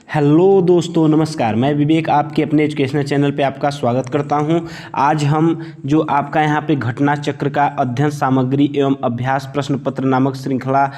Hello दोस्तों, नमस्कार। मैं विवेक आपके अपने एजुकेशनल चैनल पे आपका स्वागत करता हूं। आज हम जो आपका यहां पे घटना चक्र का अध्ययन सामग्री एवं अभ्यास प्रश्न पत्र नामक श्रृंखला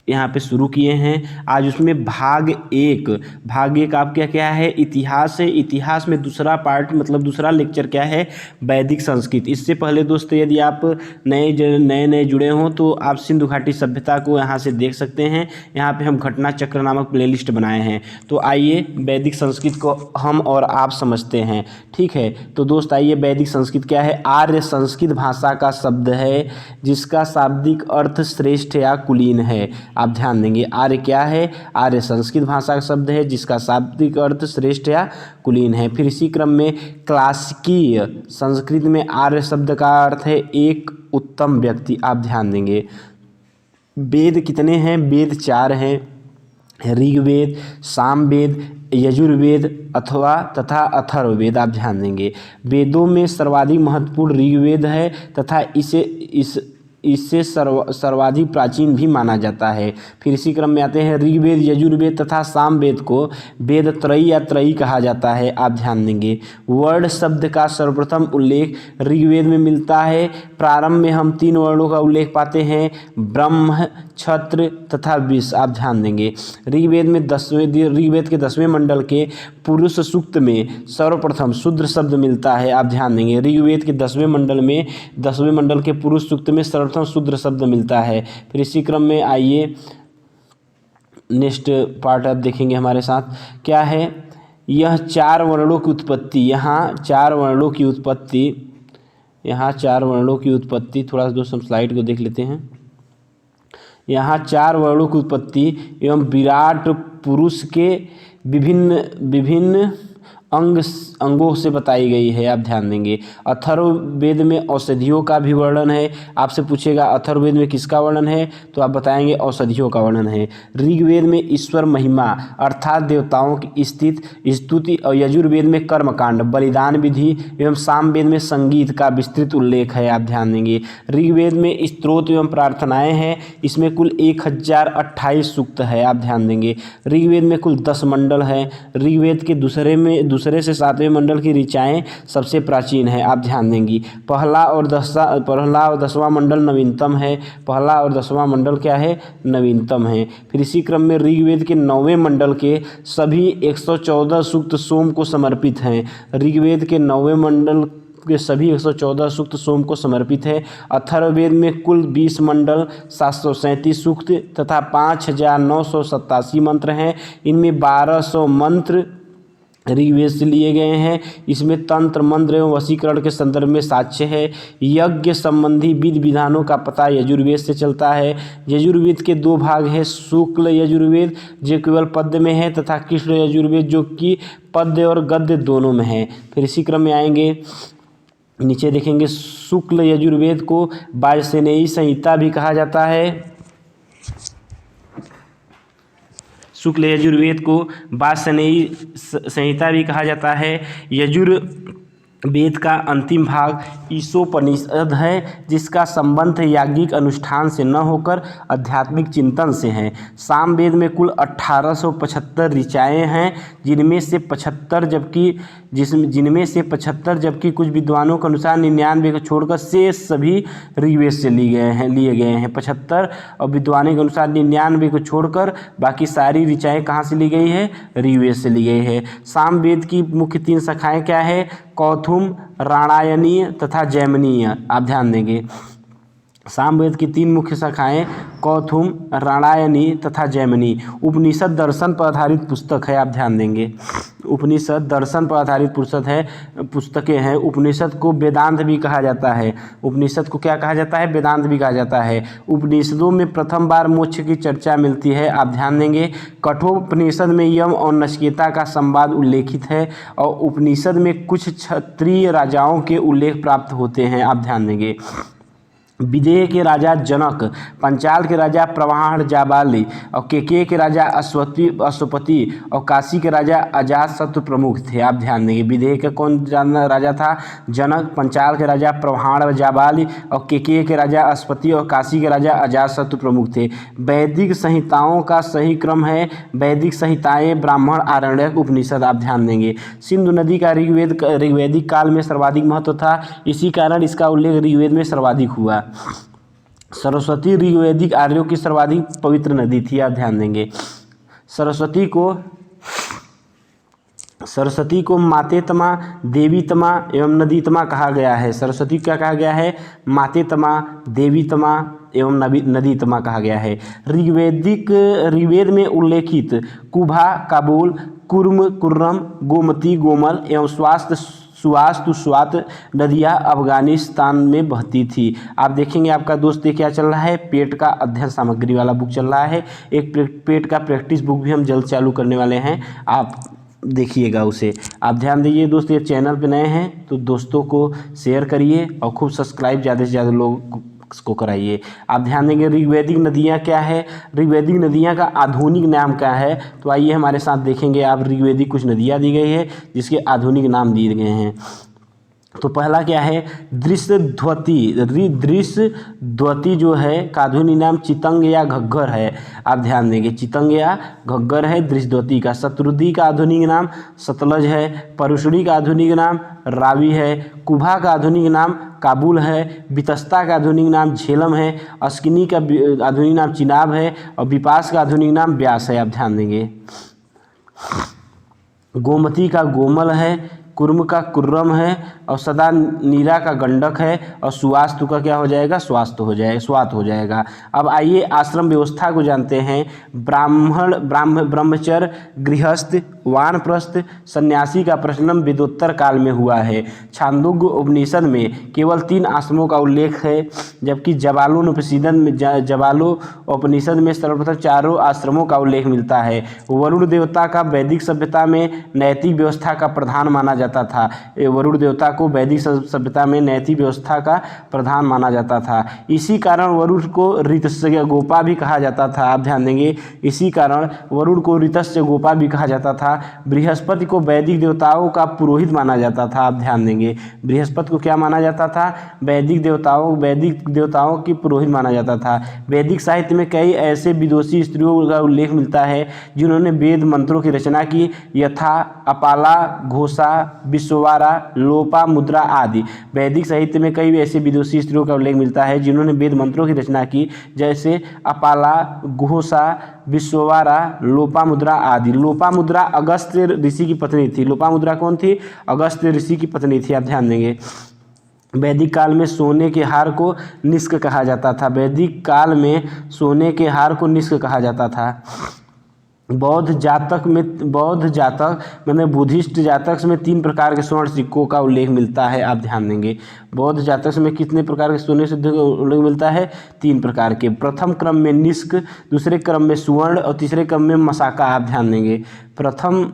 यहाँ पे शुरू किए हैं। आज उसमें भाग एक आपका क्या है, इतिहास है। इतिहास में दूसरा पार्ट मतलब दूसरा लेक्चर क्या है, वैदिक संस्कृत। इससे पहले दोस्तों यदि आप नए जुड़े हों तो आप सिंधु घाटी सभ्यता को यहाँ से देख सकते हैं। यहाँ पे हम घटना चक्र नामक प्लेलिस्ट बनाए हैं। तो आइए वैदिक संस्कृत को हम और आप समझते हैं, ठीक है। तो दोस्त आइए, वैदिक संस्कृत क्या है। आर्य संस्कृत भाषा का शब्द है जिसका शाब्दिक अर्थ श्रेष्ठ या कुलीन है। आप ध्यान देंगे, आर्य क्या है, आर्य संस्कृत भाषा का शब्द है जिसका शाब्दिक अर्थ श्रेष्ठ या कुलीन है। फिर इसी क्रम में क्लासिकीय संस्कृत में आर्य शब्द का अर्थ है एक उत्तम व्यक्ति। आप ध्यान देंगे। वेद कितने हैं, वेद 4 हैं। ऋग्वेद, सामवेद, यजुर्वेद तथा अथर्ववेद। आप ध्यान देंगे, वेदों में सर्वाधिक महत्वपूर्ण ऋग्वेद है तथा इससे सर्वाधिक प्राचीन भी माना जाता है। फिर इसी क्रम में आते हैं ऋग्वेद, यजुर्वेद तथा सामवेद को वेद त्रयी या त्रयी कहा जाता है। आप ध्यान देंगे, वर्ण शब्द का सर्वप्रथम उल्लेख ऋग्वेद में मिलता है। प्रारंभ में हम 3 वर्णों का उल्लेख पाते हैं, ब्रह्म, क्षत्र तथा विश्व। आप ध्यान देंगे, ऋग्वेद के 10वें मंडल के पुरुष सूक्त में सर्वप्रथम शूद्र शब्द मिलता है। आप ध्यान देंगे, ऋग्वेद के 10वें मंडल के पुरुष सूक्त में सर्वप्रथम शूद्र शब्द मिलता है। फिर इसी क्रम में आइए नेक्स्ट पार्ट आप देखेंगे हमारे साथ क्या है। यह 4 वर्णों की उत्पत्ति, यहाँ 4 वर्णों की उत्पत्ति थोड़ा सा दोस्तों स्लाइड को देख लेते हैं। यहाँ 4 वर्णों की उत्पत्ति एवं विराट पुरुष के विभिन्न अंगों से बताई गई है। आप ध्यान देंगे, अथर्ववेद में औषधियों का भी वर्णन है। आपसे पूछेगा अथर्ववेद में किसका वर्णन है, तो आप बताएंगे औषधियों का वर्णन है। ऋग्वेद में ईश्वर महिमा अर्थात देवताओं की स्तुति और यजुर्वेद में कर्मकांड बलिदान विधि एवं सामवेद में संगीत का विस्तृत उल्लेख है। आप ध्यान देंगे, ऋग्वेद में स्तोत्र एवं प्रार्थनाएं हैं। इसमें कुल 1028 सूक्त है। आप ध्यान देंगे, ऋग्वेद में कुल 10 मंडल है। ऋग्वेद के दूसरे से 7वें मंडल की ऋचाएँ सबसे प्राचीन है। आप ध्यान देंगी, पहला और 10वां मंडल नवीनतम है। पहला और 10वां मंडल क्या है, नवीनतम है। फिर इसी क्रम में ऋग्वेद के 9वें मंडल के सभी 114 सूक्त सोम को समर्पित हैं। ऋग्वेद के 9वें मंडल के सभी 114 सूक्त सोम को समर्पित है। अथर्ववेद में कुल 20 मंडल 737 सूक्त तथा 5987 मंत्र हैं। इनमें 1200 मंत्र ऋग्वेद से लिए गए हैं। इसमें तंत्र, मंत्र एवं वशीकरण के संदर्भ में साक्ष्य है। यज्ञ संबंधी विधि विधानों का पता यजुर्वेद से चलता है। यजुर्वेद के 2 भाग हैं, शुक्ल यजुर्वेद जो केवल पद्य में है तथा कृष्ण यजुर्वेद जो कि पद्य और गद्य दोनों में है। फिर इसी क्रम में आएंगे, नीचे देखेंगे, शुक्ल यजुर्वेद को वाजसेनेयी संहिता भी कहा जाता है। शुक्ल यजुर्वेद को वाजसेनेयी संहिता भी कहा जाता है। यजुर्वेद का अंतिम भाग ईशोपनिषद है जिसका संबंध याज्ञिक अनुष्ठान से न होकर आध्यात्मिक चिंतन से है। सामवेद में कुल 1875 ऋचाएँ हैं जिनमें से 75 जबकि कुछ विद्वानों के अनुसार 99 को छोड़कर शेष सभी ऋग्वेद से लिए गए हैं। 75 और विद्वानों के अनुसार 99 को छोड़कर बाकी सारी ऋचाएँ कहाँ से ली गई है, ऋग्वेद से ली गई है। सामवेद की मुख्य 3 शाखाएँ क्या है, कौथुम, राणायनीय तथा जैमिनीय। आप ध्यान देंगे, सामवेद की 3 मुख्य शाखाएं कौथुम, राणायनी तथा जैमिनी। उपनिषद दर्शन पर आधारित पुस्तक है। आप ध्यान देंगे, उपनिषद दर्शन पर आधारित पुस्तकें हैं। उपनिषद को वेदांत भी कहा जाता है। उपनिषद को क्या कहा जाता है, वेदांत भी कहा जाता है। उपनिषदों में प्रथम बार मोक्ष की चर्चा मिलती है। आप ध्यान देंगे, कठोपनिषद में यम और नचिकेता का संवाद उल्लेखित है और उपनिषद में कुछ क्षत्रिय राजाओं के उल्लेख प्राप्त होते हैं। आप ध्यान देंगे, विदेह के राजा जनक, पंचाल के राजा प्रवाहण जाबाली और केकय के राजा अश्वपति और काशी के राजा अजातशत्रु प्रमुख थे। आप ध्यान देंगे, विदेह का कौन राजा था? जनक, पंचाल के राजा प्रवाहण जाबाली और केकय के राजा अश्वपति और काशी के राजा अजातशत्रु प्रमुख थे। वैदिक संहिताओं का सही क्रम है वैदिक संहिताएं, ब्राह्मण, आरण्यक, उपनिषद। आप ध्यान देंगे, सिंधु नदी का ऋग्वैदिक काल में सर्वाधिक महत्व था, इसी कारण इसका उल्लेख ऋग्वेद में सर्वाधिक हुआ। सरस्वती ऋग्वैदिक आर्यों की सर्वाधिक पवित्र नदी थी। आप ध्यान देंगे, सरस्वती को मातेतमा, देवीतमा एवं नदीतमा कहा गया है। सरस्वती क्या कहा गया है? मातेतमा, देवीतमा एवं नदीतमा कहा गया है। ऋग्वेद में उल्लेखित कुभा, काबुल, कुर्म, कुर्रम, गोमती, गोमल एवं स्वात नदियाँ अफगानिस्तान में बहती थी। आप देखेंगे, आपका दोस्त ये क्या चल रहा है? पेट का अध्ययन सामग्री वाला बुक चल रहा है। एक पेट का प्रैक्टिस बुक भी हम जल्द चालू करने वाले हैं, आप देखिएगा उसे। आप ध्यान दीजिए दोस्त, ये चैनल पे नए हैं तो दोस्तों को शेयर करिए और खूब सब्सक्राइब ज़्यादा से ज़्यादा लोग को कराइए। आप ध्यान देंगे, ऋग्वैदिक नदियाँ क्या है? ऋग्वैदिक नदियाँ का आधुनिक नाम क्या है? तो आइए हमारे साथ देखेंगे। आप ऋग्वैदिक कुछ नदियाँ दी गई है जिसके आधुनिक नाम दिए गए हैं। तो पहला क्या है? दृश्यध्वती। दृश्यध्वती जो है का आधुनिक नाम चितंग या घग्गर है। आप ध्यान देंगे, चितंग या घग्गर है दृश्यध्वती का। शत्रुदी का आधुनिक नाम सतलज है। परुष्णी का आधुनिक नाम रावी है। कुभा का आधुनिक नाम काबुल है। बितस्ता का आधुनिक नाम झेलम है। अस्किनी का आधुनिक नाम चिनाब है और विपास का आधुनिक नाम व्यास है। आप ध्यान देंगे, गोमती का गोमल है। कुर्म का कुर्रम है और सदा नीरा का गंडक है और सुवास्तु का क्या हो जाएगा? स्वास्थ्य हो जाएगा, स्वात हो जाएगा। अब आइए आश्रम व्यवस्था को जानते हैं। ब्रह्मचर्य, गृहस्थ, वानप्रस्थ, सन्यासी का प्रचलन वेदोत्तर काल में हुआ है। छांदोग्य उपनिषद में केवल 3 आश्रमों का उल्लेख है, जबकि जबालोपनिषद में सर्वप्रथम 4 आश्रमों का उल्लेख मिलता है। वरुण देवता का वैदिक सभ्यता में नैतिक व्यवस्था का प्रधान माना जाता था। वरुण देवता को वैदिक सभ्यता में नैतिक व्यवस्था का प्रधान माना जाता था। इसी कारण वरुण को ऋतस्य गोपा भी कहा जाता था। आप ध्यान देंगे, इसी कारण वरुण को ऋतस्य गोपा भी कहा जाता था। बृहस्पति को वैदिक देवताओं का पुरोहित माना जाता था। आप ध्यान देंगे, बृहस्पति को क्या माना जाता था? वैदिक देवताओं की पुरोहित माना जाता था। वैदिक साहित्य में कई ऐसे विदुषी स्त्रियों का उल्लेख मिलता है जिन्होंने वेद मंत्रों की रचना की, यथा अपाला, घोषा, विश्ववारा, लोपा मुद्रा आदि। वैदिक साहित्य में कई ऐसे विदुषी स्त्रियों का उल्लेख मिलता है जिन्होंने वेद मंत्रों की रचना की, जैसे अपाला, घोषा, विश्ववारा, लोपामुद्रा आदि। लोपामुद्रा अगस्त्य ऋषि की पत्नी थी। लोपामुद्रा कौन थी? अगस्त्य ऋषि की पत्नी थी। आप ध्यान देंगे, वैदिक काल में सोने के हार को निष्क कहा जाता था। वैदिक काल में सोने के हार को निष्क कहा जाता था। बौद्ध जातक मतलब बुद्धिस्ट जातक में 3 प्रकार के स्वर्ण सिक्कों का उल्लेख मिलता है। आप ध्यान देंगे, बौद्ध जातक में कितने प्रकार के सोने से उल्लेख मिलता है? 3 प्रकार के। प्रथम क्रम में निष्क, दूसरे क्रम में सुवर्ण और तीसरे क्रम में मसाका। आप ध्यान देंगे, प्रथम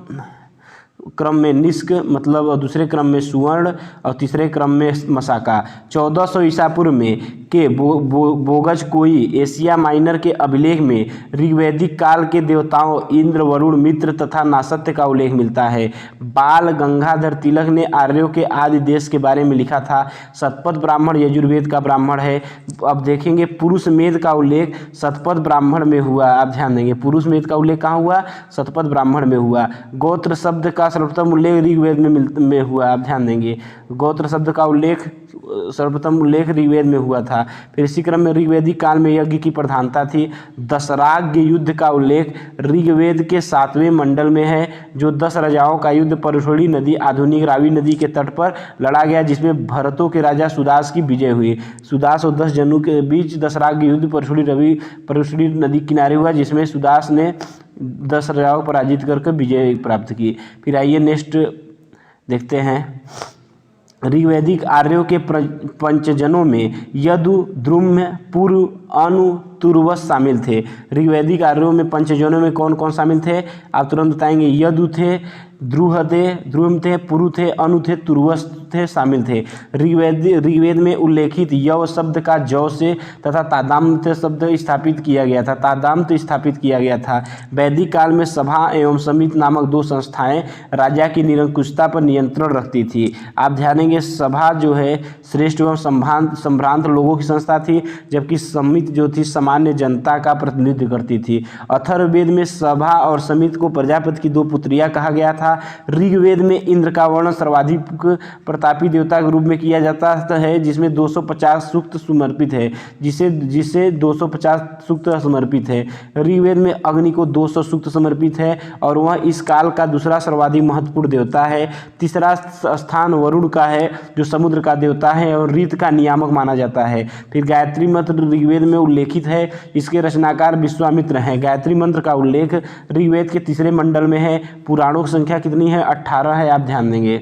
क्रम में निष्क मतलब, और दूसरे क्रम में सुवर्ण और तीसरे क्रम में मसाका। 1400 ईसा पूर्व में के बोगज कोई एशिया माइनर के अभिलेख में ऋग्वैदिक काल के देवताओं इंद्र, वरुण, मित्र तथा नासत्य का उल्लेख मिलता है। बाल गंगाधर तिलक ने आर्यों के आदि देश के बारे में लिखा था। शतपथ ब्राह्मण यजुर्वेद का ब्राह्मण है। अब देखेंगे, पुरुष मेध का उल्लेख शतपथ ब्राह्मण में हुआ। आप ध्यान देंगे, पुरुष मेध का उल्लेख कहाँ हुआ? शतपथ ब्राह्मण में हुआ। गोत्र शब्द का सर्वप्रथम उल्लेख ऋग्वेद में हुआ। आप ध्यान देंगे, गोत्र शब्द का उल्लेख सर्वप्रथम उल्लेख ऋग्वेद में हुआ था। फिर इसी क्रम में ऋग्वैदिक काल में यज्ञ की प्रधानता थी। दशराग्य युद्ध का उल्लेख ऋग्वेद के 7वें मंडल में है, जो 10 राजाओं का युद्ध परुष्णी नदी, आधुनिक रावी नदी के तट पर लड़ा गया, जिसमें भरतों के राजा सुदास की विजय हुई। सुदास और 10 जनों के बीच दशराग्य युद्ध परुष्णी नदी किनारे हुआ, जिसमें सुदास ने 10 राजाओं पर पराजित करके विजय प्राप्त की। फिर आइए नेक्स्ट देखते हैं। ऋग्वैदिक आर्यों के पंचजनों में यदु, द्रुम्य, पुरु, अनु, तुर्वस शामिल थे। ऋग्वैदिक आर्यों में पंचजनों में कौन कौन शामिल थे? आप तुरंत बताएंगे। यदु थे, ध्रुव थे, ध्रुव थे, पुरु थे, अनु थे, तुर्वस थे, शामिल थे। ऋग्वेद में उल्लेखित यव शब्द का जौ से तथा तादाम्त शब्द स्थापित किया गया था। तादाम्त स्थापित किया गया था। वैदिक काल में सभा एवं समिति नामक दो संस्थाएं राजा की निरंकुशता पर नियंत्रण रखती थी। आप ध्यान देंगे, सभा जो है श्रेष्ठ एवं संभ्रांत लोगों की संस्था थी, जबकि समिति जो थी सामान्य जनता का प्रतिनिधित्व करती थी। अथर्ववेद में सभा और समिति को प्रजापति की दो पुत्रियां कहा गया था। ऋग्वेद में इंद्र का वर्णन सर्वाधिक प्रतापी देवता के रूप में किया जाता है, जिसमें 250 सूक्त समर्पित है, जिसे 250 सूक्त समर्पित है। ऋग्वेद में अग्नि को 200 सूक्त समर्पित है और वह इस काल का दूसरा सर्वाधिक महत्वपूर्ण देवता है। तीसरा स्थान वरुण का है, जो समुद्र का देवता है और ऋतु का नियामक माना जाता है। फिर गायत्री मंत्र ऋग्वेद में उल्लेखित है, इसके रचनाकार विश्वामित्र हैं। गायत्री मंत्र का उल्लेख ऋग्वेद के तीसरे मंडल में है। पुराणों की संख्या कितनी है? 18 है। आप ध्यान देंगे।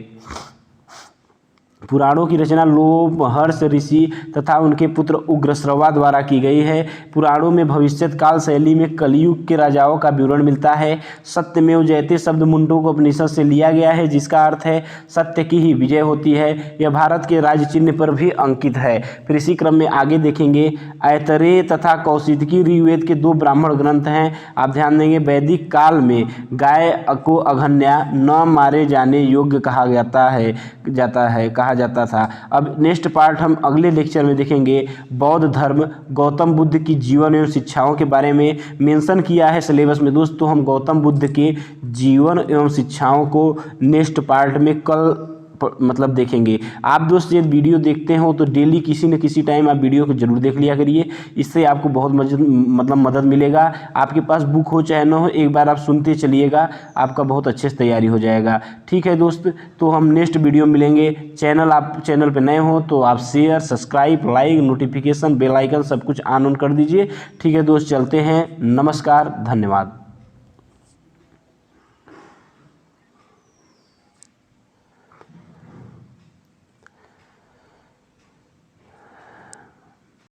पुराणों की रचना लोमहर्ष ऋषि तथा उनके पुत्र उग्रश्रवा द्वारा की गई है। पुराणों में भविष्यत काल शैली में कलयुग के राजाओं का विवरण मिलता है। सत्यमेव जयते शब्द मुंडकों को उपनिषद से लिया गया है, जिसका अर्थ है सत्य की ही विजय होती है। यह भारत के राज्य चिन्ह पर भी अंकित है। फिर इसी क्रम में आगे देखेंगे, ऐतरेय तथा कौशिकी ऋग्वेद के दो ब्राह्मण ग्रंथ हैं। आप ध्यान देंगे, वैदिक काल में गाय को अघन्या न मारे जाने योग्य कहा जाता था। अब नेक्स्ट पार्ट हम अगले लेक्चर में देखेंगे। बौद्ध धर्म, गौतम बुद्ध की जीवन एवं शिक्षाओं के बारे में मेंशन किया है सिलेबस में दोस्तों। हम गौतम बुद्ध के जीवन एवं शिक्षाओं को नेक्स्ट पार्ट में कल देखेंगे। आप दोस्त ये वीडियो देखते हो तो डेली किसी न किसी टाइम आप वीडियो को जरूर देख लिया करिए, इससे आपको बहुत मदद मिलेगा। आपके पास बुक हो चाहे न हो, एक बार आप सुनते चलिएगा, आपका बहुत अच्छे से तैयारी हो जाएगा। ठीक है दोस्त, तो हम नेक्स्ट वीडियो में मिलेंगे। आप चैनल पर नए हो तो आप share, subscribe, like, notification, bell icon सब कुछ ऑन कर दीजिए। ठीक है दोस्त, चलते हैं। नमस्कार, धन्यवाद।